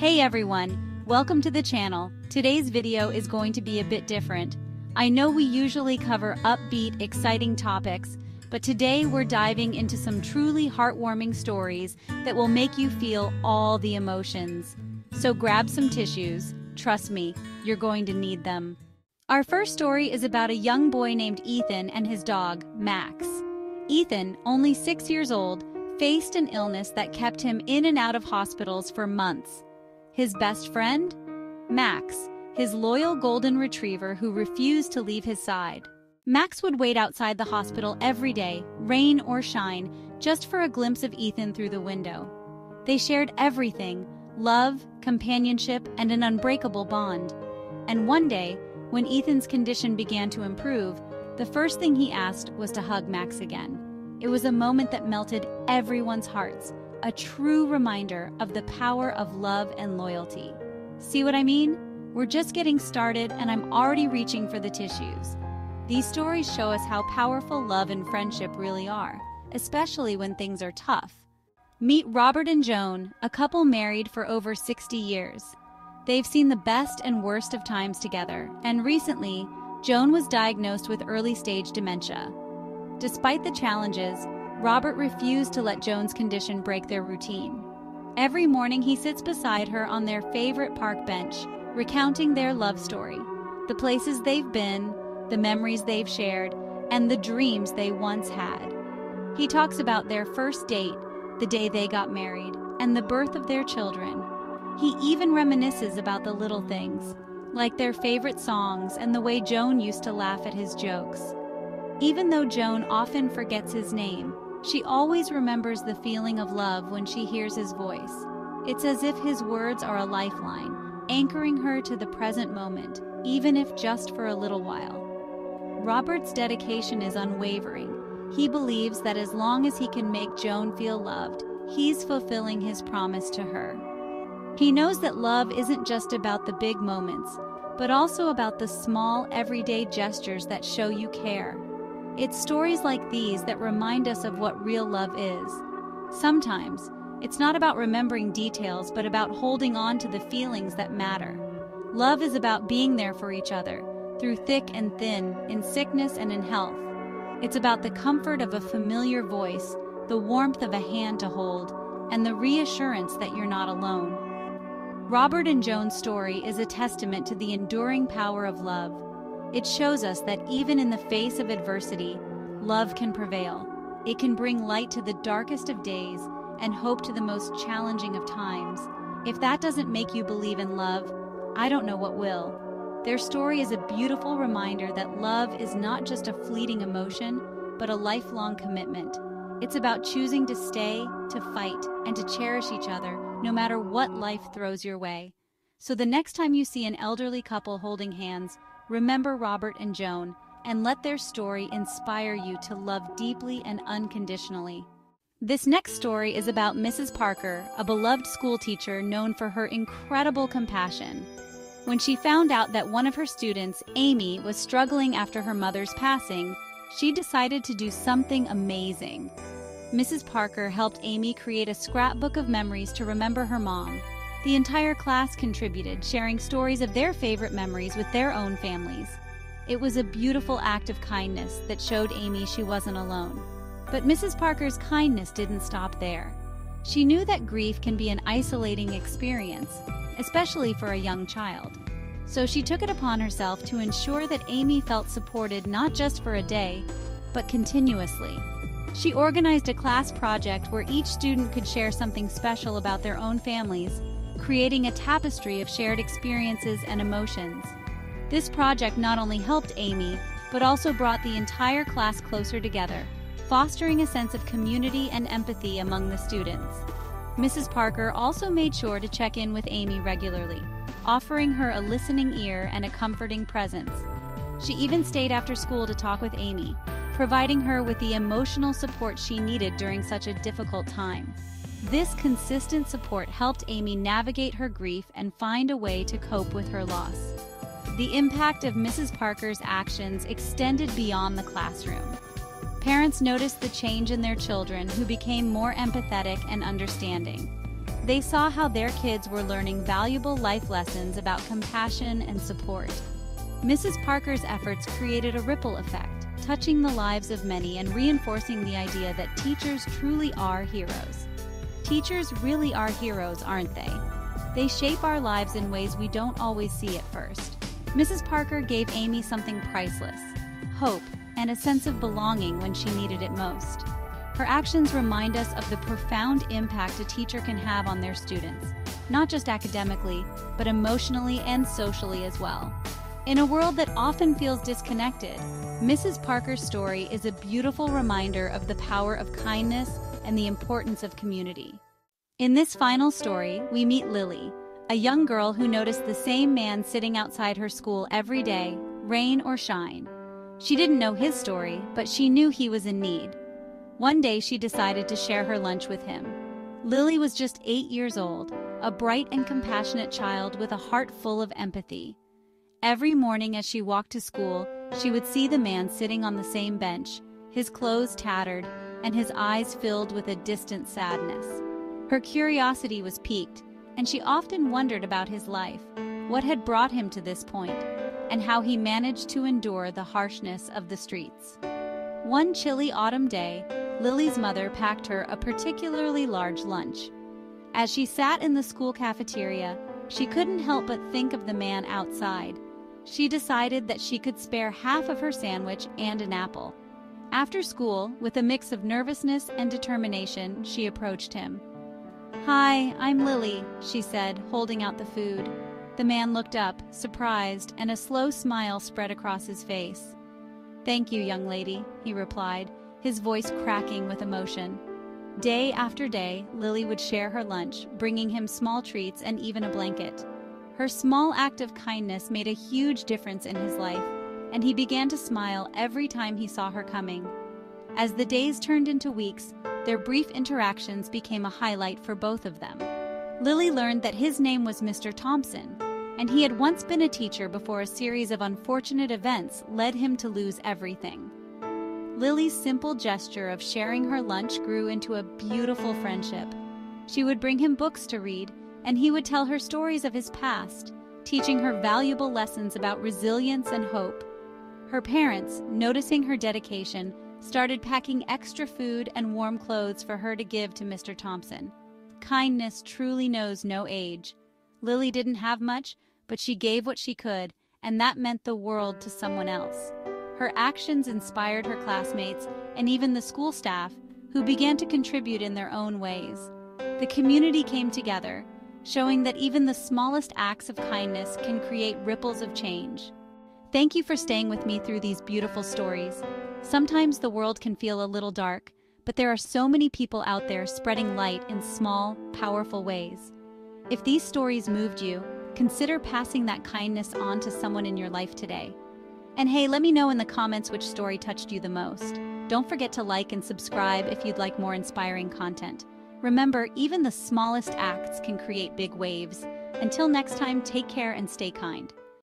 Hey everyone, welcome to the channel. Today's video is going to be a bit different. I know we usually cover upbeat, exciting topics, but today we're diving into some truly heartwarming stories that will make you feel all the emotions. So grab some tissues. Trust me, you're going to need them. Our first story is about a young boy named Ethan and his dog, Max. Ethan, only 6 years old, faced an illness that kept him in and out of hospitals for months. His best friend? Max, his loyal golden retriever who refused to leave his side. Max would wait outside the hospital every day, rain or shine, just for a glimpse of Ethan through the window. They shared everything: love, companionship, and an unbreakable bond. And one day, when Ethan's condition began to improve, the first thing he asked was to hug Max again. It was a moment that melted everyone's hearts, a true reminder of the power of love and loyalty. See what I mean? We're just getting started and I'm already reaching for the tissues. These stories show us how powerful love and friendship really are, especially when things are tough. Meet Robert and Joan, a couple married for over 60 years. They've seen the best and worst of times together, and recently, Joan was diagnosed with early-stage dementia. Despite the challenges, Robert refused to let Joan's condition break their routine. Every morning he sits beside her on their favorite park bench, recounting their love story, the places they've been, the memories they've shared, and the dreams they once had. He talks about their first date, the day they got married, and the birth of their children. He even reminisces about the little things, like their favorite songs and the way Joan used to laugh at his jokes. Even though Joan often forgets his name, she always remembers the feeling of love when she hears his voice. It's as if his words are a lifeline, anchoring her to the present moment, even if just for a little while. Robert's dedication is unwavering. He believes that as long as he can make Joan feel loved, he's fulfilling his promise to her. He knows that love isn't just about the big moments, but also about the small, everyday gestures that show you care. It's stories like these that remind us of what real love is. Sometimes, it's not about remembering details, but about holding on to the feelings that matter. Love is about being there for each other, through thick and thin, in sickness and in health. It's about the comfort of a familiar voice, the warmth of a hand to hold, and the reassurance that you're not alone. Robert and Joan's story is a testament to the enduring power of love. It shows us that even in the face of adversity, love can prevail. It can bring light to the darkest of days and hope to the most challenging of times. If that doesn't make you believe in love, I don't know what will. Their story is a beautiful reminder that love is not just a fleeting emotion, but a lifelong commitment. It's about choosing to stay, to fight, and to cherish each other, no matter what life throws your way. So the next time you see an elderly couple holding hands, remember Robert and Joan, and let their story inspire you to love deeply and unconditionally. This next story is about Mrs. Parker, a beloved schoolteacher known for her incredible compassion. When she found out that one of her students, Amy, was struggling after her mother's passing, she decided to do something amazing. Mrs. Parker helped Amy create a scrapbook of memories to remember her mom. The entire class contributed, sharing stories of their favorite memories with their own families. It was a beautiful act of kindness that showed Amy she wasn't alone. But Mrs. Parker's kindness didn't stop there. She knew that grief can be an isolating experience, especially for a young child. So she took it upon herself to ensure that Amy felt supported not just for a day, but continuously. She organized a class project where each student could share something special about their own families, creating a tapestry of shared experiences and emotions. This project not only helped Amy, but also brought the entire class closer together, fostering a sense of community and empathy among the students. Mrs. Parker also made sure to check in with Amy regularly, offering her a listening ear and a comforting presence. She even stayed after school to talk with Amy, providing her with the emotional support she needed during such a difficult time. This consistent support helped Amy navigate her grief and find a way to cope with her loss. The impact of Mrs. Parker's actions extended beyond the classroom. Parents noticed the change in their children, who became more empathetic and understanding. They saw how their kids were learning valuable life lessons about compassion and support. Mrs. Parker's efforts created a ripple effect, touching the lives of many and reinforcing the idea that teachers truly are heroes. Teachers really are heroes, aren't they? They shape our lives in ways we don't always see at first. Mrs. Parker gave Amy something priceless: hope and a sense of belonging when she needed it most. Her actions remind us of the profound impact a teacher can have on their students, not just academically, but emotionally and socially as well. In a world that often feels disconnected, Mrs. Parker's story is a beautiful reminder of the power of kindness and the importance of community. In this final story, we meet Lily, a young girl who noticed the same man sitting outside her school every day, rain or shine. She didn't know his story, but she knew he was in need. One day she decided to share her lunch with him. Lily was just 8 years old, a bright and compassionate child with a heart full of empathy. Every morning as she walked to school, she would see the man sitting on the same bench, his clothes tattered, and his eyes filled with a distant sadness. Her curiosity was piqued, and she often wondered about his life, what had brought him to this point, and how he managed to endure the harshness of the streets. One chilly autumn day, Lily's mother packed her a particularly large lunch. As she sat in the school cafeteria, she couldn't help but think of the man outside. She decided that she could spare half of her sandwich and an apple. After school, with a mix of nervousness and determination, she approached him. "Hi, I'm Lily," she said, holding out the food. The man looked up, surprised, and a slow smile spread across his face. "Thank you, young lady," he replied, his voice cracking with emotion. Day after day, Lily would share her lunch, bringing him small treats and even a blanket. Her small act of kindness made a huge difference in his life, and he began to smile every time he saw her coming. As the days turned into weeks, their brief interactions became a highlight for both of them. Lily learned that his name was Mr. Thompson, and he had once been a teacher before a series of unfortunate events led him to lose everything. Lily's simple gesture of sharing her lunch grew into a beautiful friendship. She would bring him books to read, and he would tell her stories of his past, teaching her valuable lessons about resilience and hope. Her parents, noticing her dedication, started packing extra food and warm clothes for her to give to Mr. Thompson. Kindness truly knows no age. Lily didn't have much, but she gave what she could, and that meant the world to someone else. Her actions inspired her classmates and even the school staff, who began to contribute in their own ways. The community came together, showing that even the smallest acts of kindness can create ripples of change. Thank you for staying with me through these beautiful stories. Sometimes the world can feel a little dark, but there are so many people out there spreading light in small, powerful ways. If these stories moved you, consider passing that kindness on to someone in your life today. And hey, let me know in the comments which story touched you the most. Don't forget to like and subscribe if you'd like more inspiring content. Remember, even the smallest acts can create big waves. Until next time, take care and stay kind.